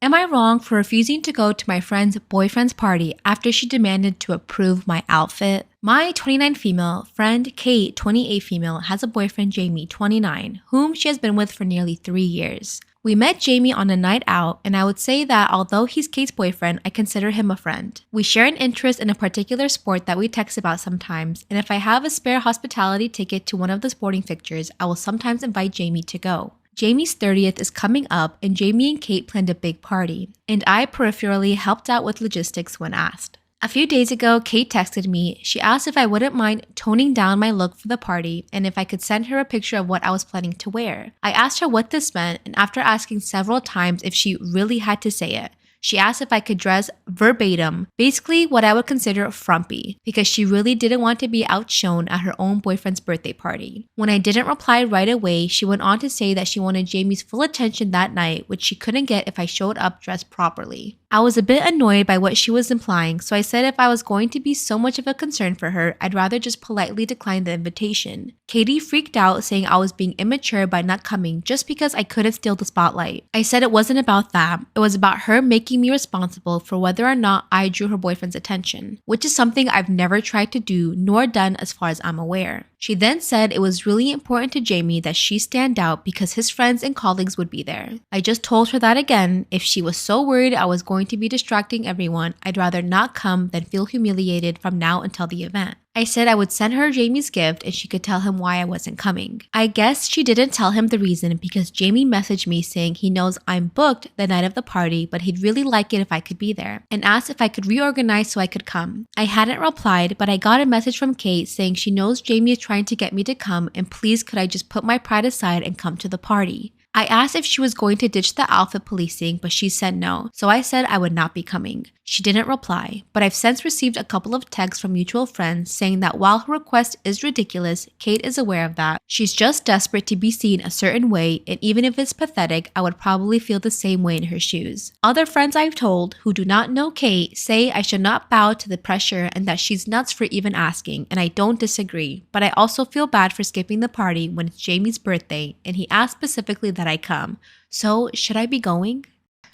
Am I wrong for refusing to go to my friend's boyfriend's party after she demanded to approve my outfit? My 29 female friend Kate, 28 female, has a boyfriend Jamie, 29, whom she has been with for nearly 3 years. We met Jamie on a night out, and I would say that although he's Kate's boyfriend, I consider him a friend. We share an interest in a particular sport that we text about sometimes, and if I have a spare hospitality ticket to one of the sporting fixtures, I will sometimes invite Jamie to go. Jamie's 30th is coming up, and Jamie and Kate planned a big party, and I peripherally helped out with logistics when asked. A few days ago, Kate texted me. She asked if I wouldn't mind toning down my look for the party and if I could send her a picture of what I was planning to wear. I asked her what this meant, and after asking several times if she really had to say it, she asked if I could dress verbatim, basically what I would consider frumpy, because she really didn't want to be outshone at her own boyfriend's birthday party. When I didn't reply right away, she went on to say that she wanted Jamie's full attention that night, which she couldn't get if I showed up dressed properly. I was a bit annoyed by what she was implying, so I said if I was going to be so much of a concern for her, I'd rather just politely decline the invitation. Katie freaked out, saying I was being immature by not coming just because I couldn't steal the spotlight. I said it wasn't about that, it was about her making me responsible for whether or not I drew her boyfriend's attention, which is something I've never tried to do nor done as far as I'm aware. She then said it was really important to Jamie that she stand out because his friends and colleagues would be there. I just told her that again, if she was so worried I was going to be distracting everyone, I'd rather not come than feel humiliated from now until the event. I said I would send her Jamie's gift and she could tell him why I wasn't coming. I guess she didn't tell him the reason because Jamie messaged me saying he knows I'm booked the night of the party, but he'd really like it if I could be there, and asked if I could reorganize so I could come. I hadn't replied, but I got a message from Kate saying she knows Jamie is trying to get me to come and please could I just put my pride aside and come to the party. I asked if she was going to ditch the outfit policing, but she said no, so I said I would not be coming. She didn't reply, but I've since received a couple of texts from mutual friends saying that while her request is ridiculous, Kate is aware of that. She's just desperate to be seen a certain way, and even if it's pathetic, I would probably feel the same way in her shoes. Other friends I've told who do not know Kate say I should not bow to the pressure and that she's nuts for even asking, and I don't disagree, but I also feel bad for skipping the party when it's Jamie's birthday and he asked specifically that I come. So, should I be going?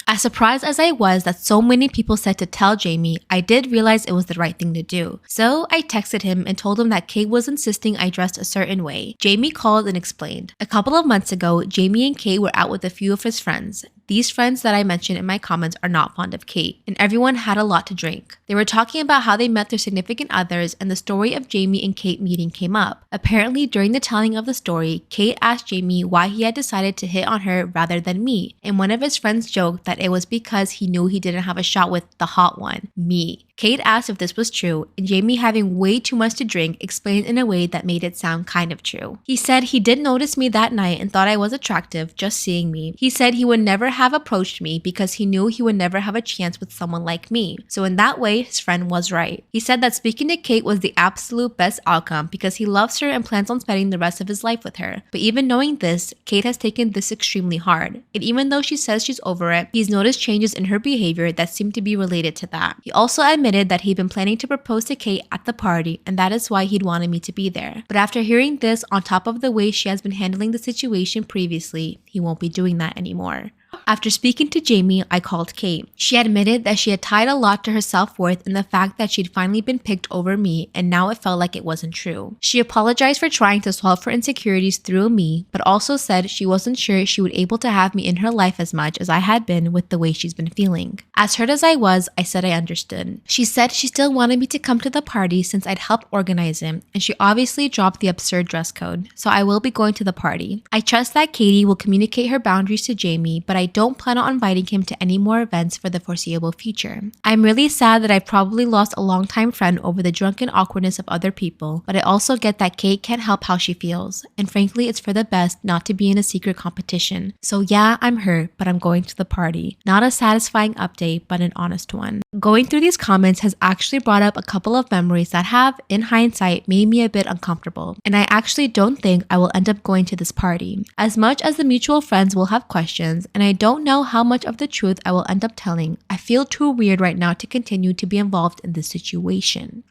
As surprised as I was that so many people said to tell Jamie, I did realize it was the right thing to do. So I texted him and told him that Kate was insisting I dressed a certain way. Jamie called and explained. A couple of months ago, Jamie and Kate were out with a few of his friends. These friends that I mentioned in my comments are not fond of Kate, and everyone had a lot to drink. They were talking about how they met their significant others, and the story of Jamie and Kate meeting came up. Apparently, during the telling of the story, Kate asked Jamie why he had decided to hit on her rather than me, and one of his friends joked that it was because he knew he didn't have a shot with the hot one, me. Kate asked if this was true, and Jamie, having way too much to drink, explained in a way that made it sound kind of true. He said he did notice me that night and thought I was attractive just seeing me. He said he would never have approached me because he knew he would never have a chance with someone like me. So in that way, his friend was right. He said that speaking to Kate was the absolute best outcome because he loves her and plans on spending the rest of his life with her. But even knowing this, Kate has taken this extremely hard. And even though she says she's over it, he's noticed changes in her behavior that seem to be related to that. He also admitted that he'd been planning to propose to Kate at the party, and that is why he'd wanted me to be there. But after hearing this, on top of the way she has been handling the situation previously, he won't be doing that anymore. After speaking to Jamie, I called Kate. She admitted that she had tied a lot to her self-worth in the fact that she'd finally been picked over me, and now it felt like it wasn't true. She apologized for trying to solve her insecurities through me, but also said she wasn't sure she would be able to have me in her life as much as I had been with the way she's been feeling. As hurt as I was, I said I understood. She said she still wanted me to come to the party since I'd helped organize it, and she obviously dropped the absurd dress code, so I will be going to the party. I trust that Katie will communicate her boundaries to Jamie, but I don't plan on inviting him to any more events for the foreseeable future. I'm really sad that I've probably lost a longtime friend over the drunken awkwardness of other people, but I also get that Kate can't help how she feels, and frankly it's for the best not to be in a secret competition. So yeah, I'm hurt, but I'm going to the party. Not a satisfying update, but an honest one. Going through these comments has actually brought up a couple of memories that have, in hindsight, made me a bit uncomfortable, and I actually don't think I will end up going to this party. As much as the mutual friends will have questions, and I don't know how much of the truth I will end up telling, I feel too weird right now to continue to be involved in this situation.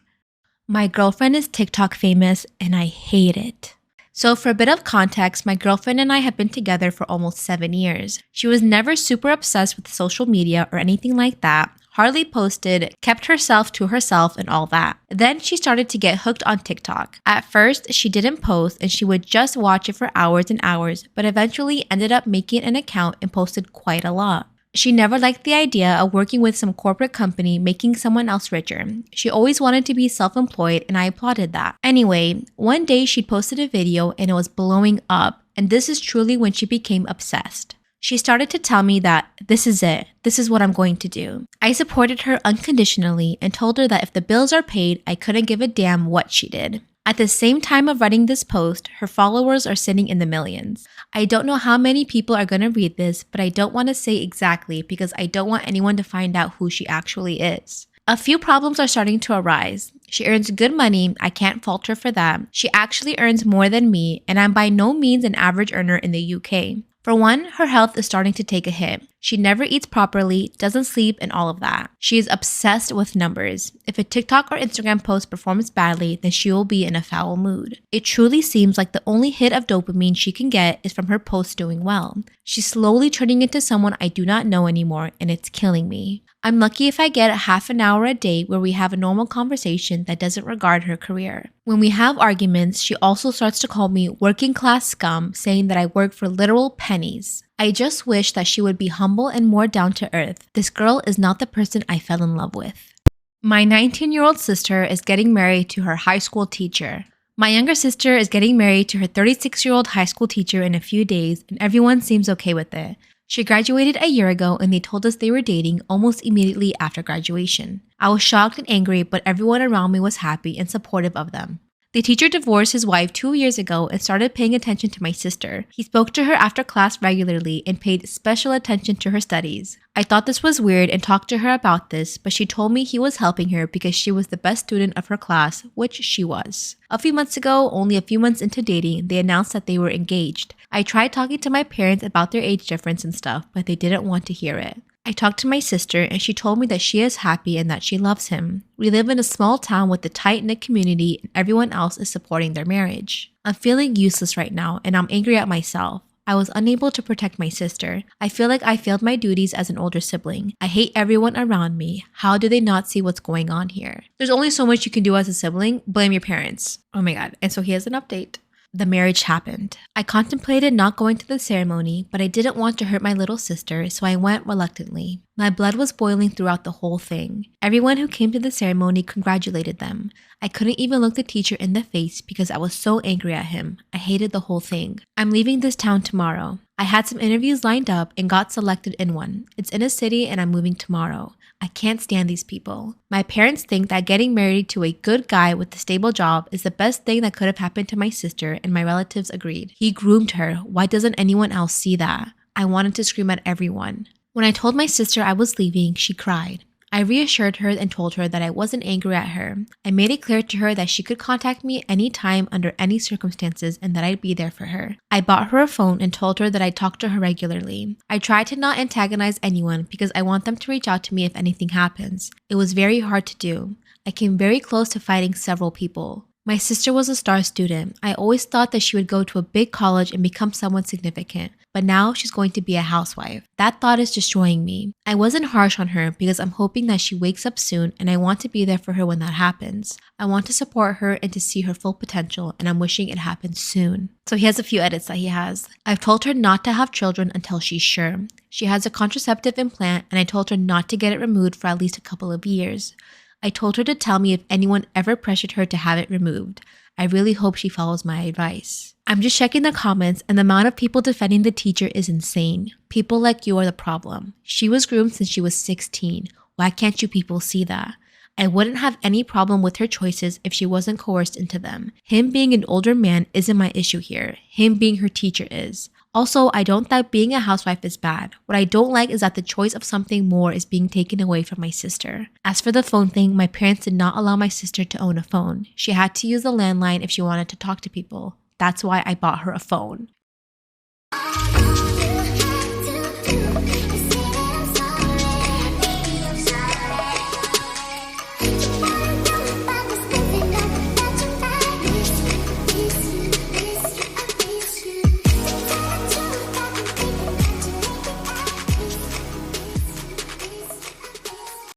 My girlfriend is TikTok famous and I hate it. So for a bit of context, my girlfriend and I have been together for almost 7 years. She was never super obsessed with social media or anything like that, hardly posted, kept herself to herself and all that. Then she started to get hooked on TikTok. At first, she didn't post and she would just watch it for hours and hours, but eventually ended up making an account and posted quite a lot. She never liked the idea of working with some corporate company making someone else richer. She always wanted to be self-employed and I applauded that. Anyway, one day she posted a video and it was blowing up, and this is truly when she became obsessed. She started to tell me that this is it. This is what I'm going to do. I supported her unconditionally and told her that if the bills are paid, I couldn't give a damn what she did. At the same time of writing this post, her followers are sitting in the millions. I don't know how many people are going to read this, but I don't want to say exactly because I don't want anyone to find out who she actually is. A few problems are starting to arise. She earns good money, I can't fault her for that. She actually earns more than me, and I'm by no means an average earner in the UK. For one, her health is starting to take a hit. She never eats properly, doesn't sleep, and all of that. She is obsessed with numbers. If a TikTok or Instagram post performs badly, then she will be in a foul mood. It truly seems like the only hit of dopamine she can get is from her posts doing well. She's slowly turning into someone I do not know anymore, and it's killing me. I'm lucky if I get a half an hour a day where we have a normal conversation that doesn't regard her career. When we have arguments, she also starts to call me working class scum, saying that I work for literal pennies. I just wish that she would be humble and more down to earth. This girl is not the person I fell in love with. My 19-year-old sister is getting married to her high school teacher. My younger sister is getting married to her 36-year-old high school teacher in a few days, and everyone seems okay with it. She graduated a year ago and they told us they were dating almost immediately after graduation. I was shocked and angry, but everyone around me was happy and supportive of them. The teacher divorced his wife 2 years ago and started paying attention to my sister. He spoke to her after class regularly and paid special attention to her studies. I thought this was weird and talked to her about this, but she told me he was helping her because she was the best student of her class, which she was. A few months ago, only a few months into dating, they announced that they were engaged. I tried talking to my parents about their age difference and stuff, but they didn't want to hear it. I talked to my sister and she told me that she is happy and that she loves him. We live in a small town with a tight-knit community and everyone else is supporting their marriage. I'm feeling useless right now and I'm angry at myself. I was unable to protect my sister. I feel like I failed my duties as an older sibling. I hate everyone around me. How do they not see what's going on here? There's only so much you can do as a sibling. Blame your parents. Oh my god. And so here's an update. The marriage happened. I contemplated not going to the ceremony, but I didn't want to hurt my little sister, so I went reluctantly. My blood was boiling throughout the whole thing. Everyone who came to the ceremony congratulated them. I couldn't even look the teacher in the face because I was so angry at him. I hated the whole thing. I'm leaving this town tomorrow. I had some interviews lined up and got selected in one. It's in a city and I'm moving tomorrow. I can't stand these people. My parents think that getting married to a good guy with a stable job is the best thing that could have happened to my sister, and my relatives agreed. He groomed her. Why doesn't anyone else see that? I wanted to scream at everyone. When I told my sister I was leaving, she cried. I reassured her and told her that I wasn't angry at her. I made it clear to her that she could contact me anytime under any circumstances and that I'd be there for her. I bought her a phone and told her that I'd talk to her regularly. I tried to not antagonize anyone because I want them to reach out to me if anything happens. It was very hard to do. I came very close to fighting several people. My sister was a star student. I always thought that she would go to a big college and become someone significant, but now she's going to be a housewife. That thought is destroying me. I wasn't harsh on her because I'm hoping that she wakes up soon and I want to be there for her when that happens. I want to support her and to see her full potential, and I'm wishing it happens soon. So he has a few edits that he has. I've told her not to have children until she's sure. She has a contraceptive implant and I told her not to get it removed for at least a couple of years. I told her to tell me if anyone ever pressured her to have it removed. I really hope she follows my advice. I'm just checking the comments and the amount of people defending the teacher is insane. People like you are the problem. She was groomed since she was 16. Why can't you people see that? I wouldn't have any problem with her choices if she wasn't coerced into them. Him being an older man isn't my issue here. Him being her teacher is. Also, I don't think being a housewife is bad. What I don't like is that the choice of something more is being taken away from my sister. As for the phone thing, my parents did not allow my sister to own a phone. She had to use the landline if she wanted to talk to people. That's why I bought her a phone.